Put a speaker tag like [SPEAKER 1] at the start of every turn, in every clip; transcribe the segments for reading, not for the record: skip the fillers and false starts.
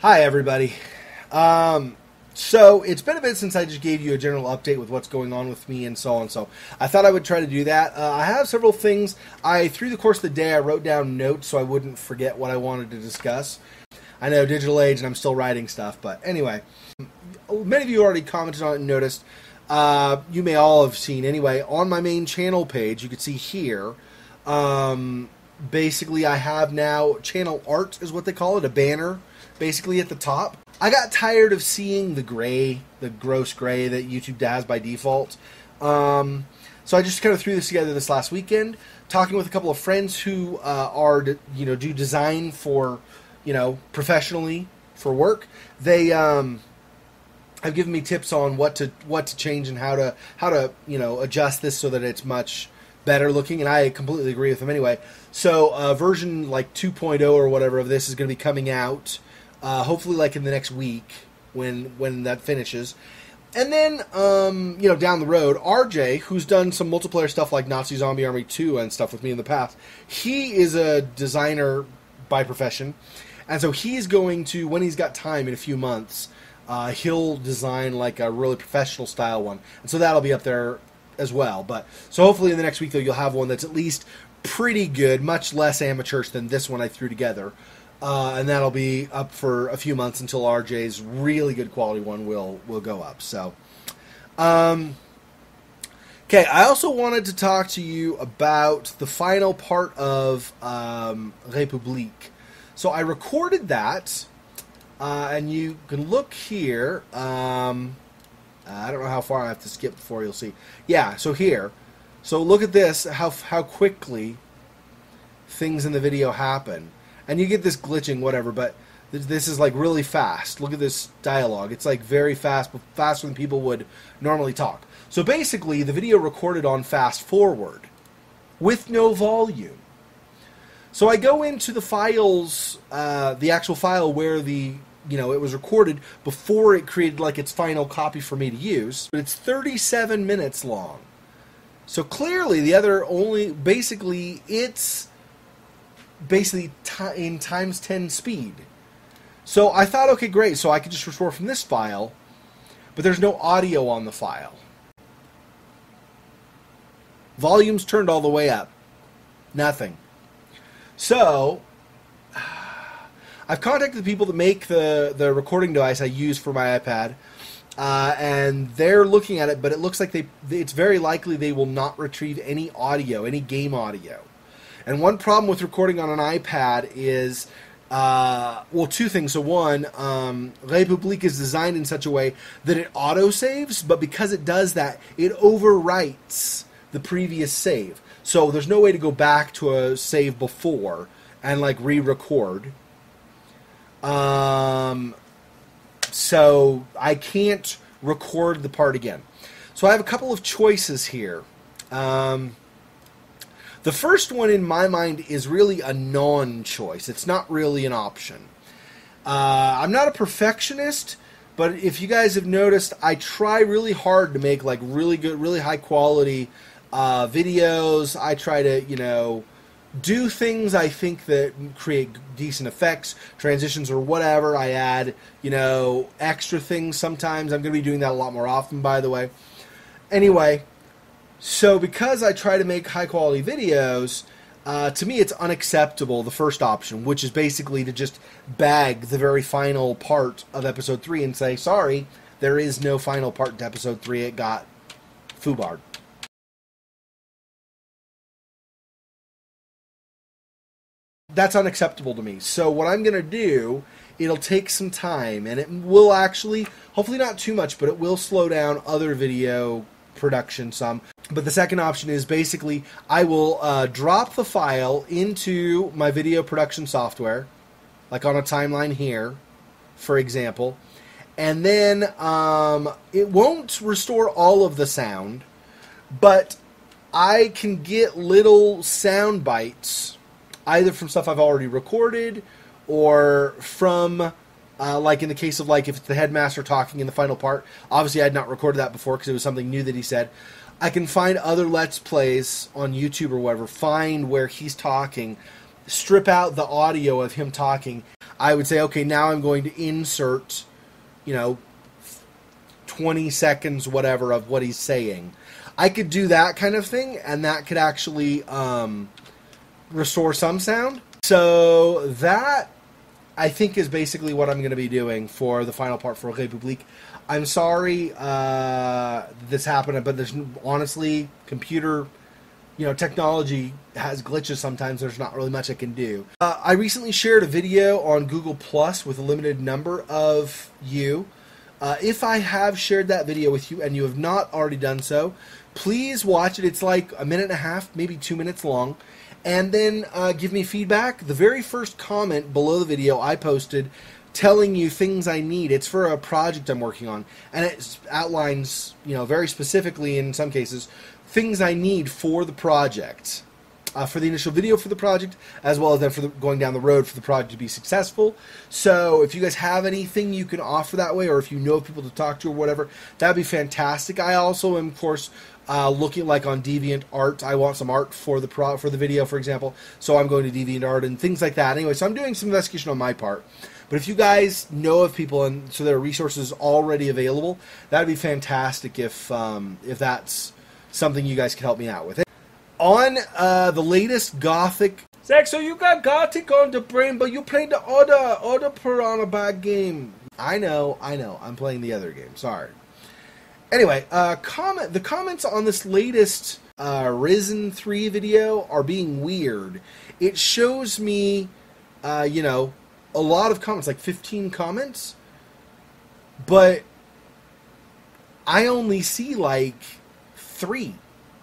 [SPEAKER 1] Hi, everybody. So it's been a bit since I just gave you a general update with what's going on with me and so on. So I thought I would try to do that. I have several things. Through the course of the day, I wrote down notes so I wouldn't forget what I wanted to discuss. I know, digital age, and I'm still writing stuff. But anyway, many of you already commented on it and noticed. You may all have seen. Anyway, on my main channel page, you can see here, basically I have now channel art is what they call it, a banner, basically at the top. I got tired of seeing the gray, the gross gray that YouTube has by default. So I just kind of threw this together this last weekend, talking with a couple of friends who do design for, professionally for work. They have given me tips on what to change and how to adjust this so that it's much better looking, and I completely agree with them anyway. So version like 2.0 or whatever of this is going to be coming out. Hopefully like in the next week when that finishes. And then, down the road, RJ, who's done some multiplayer stuff like Nazi Zombie Army 2 and stuff with me in the past, he is a designer by profession. And so he's going to, when he's got time in a few months, he'll design like a really professional style one. And so that'll be up there as well. But so hopefully in the next week, though, you'll have one that's at least pretty good, much less amateurish than this one I threw together. And that'll be up for a few months until RJ's really good quality one will go up. So, okay, I also wanted to talk to you about the final part of Republique. So I recorded that, and you can look here. I don't know how far I have to skip before you'll see. Yeah, so here. So look at this, how quickly things in the video happen. And you get this glitching, whatever, but this is like really fast. Look at this dialogue. It's like very fast, but faster than people would normally talk. So basically, the video recorded on fast forward with no volume. So I go into the files, the actual file where it was recorded before it created like its final copy for me to use. But it's 37 minutes long. So clearly the other it's basically in times 10 speed. So I thought, okay, great, so I could just restore from this file, but there's no audio on the file. Volume's turned all the way up. Nothing. So I've contacted the people that make the recording device I use for my iPad, and they're looking at it, but it looks like it's very likely they will not retrieve any audio, any game audio. And one problem with recording on an iPad is, two things. So one, République is designed in such a way that it auto-saves, but because it does that, it overwrites the previous save. So there's no way to go back to a save before and like re-record. So I can't record the part again. So I have a couple of choices here. The first one in my mind is really a non-choice. It's not really an option. I'm not a perfectionist, but if you guys have noticed, I try really hard to make like really good, really high quality videos. I try to, do things I think that create decent effects, transitions or whatever. I add, extra things sometimes. I'm going to be doing that a lot more often, by the way. Anyway, so because I try to make high-quality videos, to me it's unacceptable, the first option, which is basically to just bag the very final part of Episode 3 and say, sorry, there is no final part to Episode 3, it got foobarred. That's unacceptable to me. So what I'm going to do, it'll take some time, and it will actually, hopefully not too much, but it will slow down other video production some. But the second option is basically I will drop the file into my video production software, like on a timeline here, for example, and then it won't restore all of the sound, but I can get little sound bites, either from stuff I've already recorded or from like in the case of like if it's the headmaster talking in the final part. Obviously I had not recorded that before because it was something new that he said. I can find other Let's Plays on YouTube or whatever, find where he's talking, strip out the audio of him talking. I would say, okay, now I'm going to insert, 20 seconds, whatever, of what he's saying. I could do that kind of thing, and that could actually restore some sound. So that, I think, is basically what I'm going to be doing for the final part for Republique. I'm sorry this happened, but there's honestly, computer, technology has glitches sometimes. There's not really much I can do. I recently shared a video on Google Plus with a limited number of you. If I have shared that video with you and you have not already done so, please watch it. It's like a minute and a half, maybe 2 minutes long. And then give me feedback. The very first comment below the video I posted telling you things I need. It's for a project I'm working on. And it outlines, very specifically in some cases, things I need for the project. For the initial video for the project, as well as then for going down the road for the project to be successful. So if you guys have anything you can offer that way, or if you know people to talk to or whatever, that would be fantastic. I also am, of course, looking like on DeviantArt. I want some art for the video, for example. So I'm going to DeviantArt and things like that. Anyway, so I'm doing some investigation on my part. But if you guys know of people and so there are resources already available, that would be fantastic if that's something you guys can help me out with. On the latest Gothic... Xexor, you got Gothic on the brain, but you played the other Piranha Bag game. I know. I'm playing the other game. Sorry. Anyway, the comments on this latest Risen 3 video are being weird. It shows me, a lot of comments, like 15 comments, but I only see like 3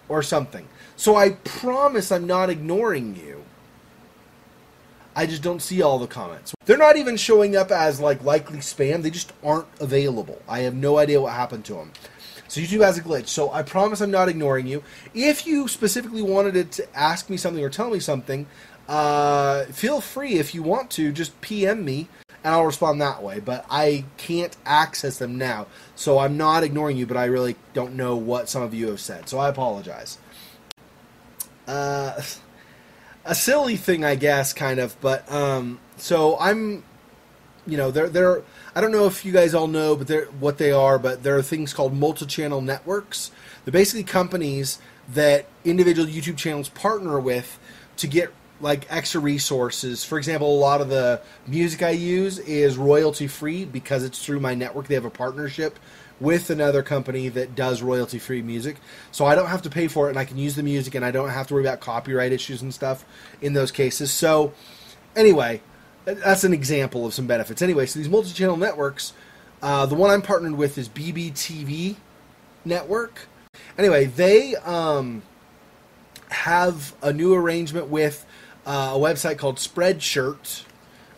[SPEAKER 1] or something. So I promise I'm not ignoring you. I just don't see all the comments. They're not even showing up as like likely spam. They just aren't available. I have no idea what happened to them. So YouTube has a glitch. So I promise I'm not ignoring you. If you specifically wanted it to ask me something or tell me something, feel free, if you want to, just PM me and I'll respond that way. But I can't access them now. So I'm not ignoring you, but I really don't know what some of you have said. So I apologize. A silly thing, I guess, kind of, but, so I'm, there, I don't know if you guys all know, but what they are, but there are things called multi-channel networks. They're basically companies that individual YouTube channels partner with to get, like, extra resources. For example, a lot of the music I use is royalty-free because it's through my network. They have a partnership with another company that does royalty-free music. So I don't have to pay for it, and I can use the music, and I don't have to worry about copyright issues and stuff in those cases. So, anyway, that's an example of some benefits. Anyway, so these multi-channel networks, the one I'm partnered with is BBTV Network. Anyway, they have a new arrangement with a website called Spreadshirt,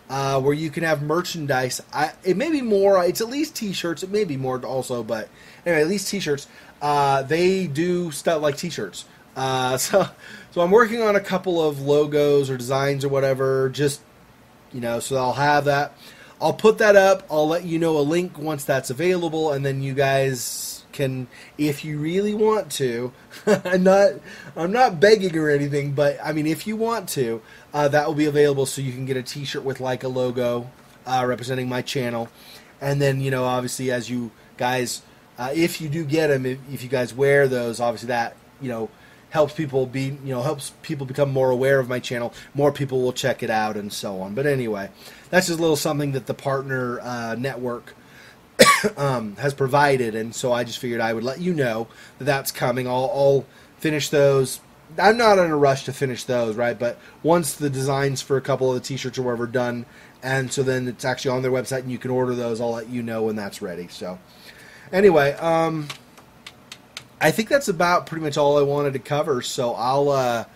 [SPEAKER 1] where you can have merchandise. It may be more. It's at least T-shirts. It may be more also, but anyway, at least T-shirts. They do stuff like T-shirts. So I'm working on a couple of logos or designs or whatever. Just so I'll have that. I'll put that up. I'll let you know a link once that's available, and then you guys can, if you really want to. I'm not begging or anything, but I mean, if you want to. That will be available, so you can get a T-shirt with like a logo representing my channel, and then obviously, as you guys, if you do get them, if you guys wear those, obviously that helps people helps people become more aware of my channel. More people will check it out, and so on. But anyway, that's just a little something that the partner network has provided, and so I just figured I would let you know that that's coming. I'll finish those. I'm not in a rush to finish those, right? But once the designs for a couple of the T-shirts or whatever are done, and so then it's actually on their website and you can order those, I'll let you know when that's ready. So, anyway, I think that's about pretty much all I wanted to cover. So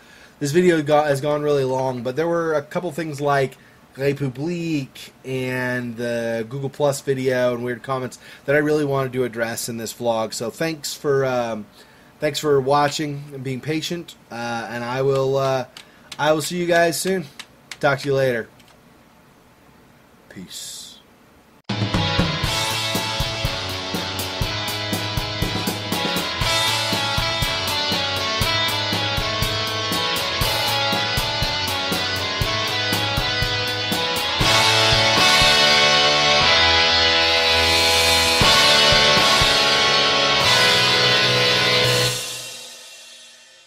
[SPEAKER 1] this video has gone really long, but there were a couple things like République and the Google Plus video and weird comments that I really wanted to address in this vlog. So thanks for watching and being patient, and I will see you guys soon. Talk to you later. Peace.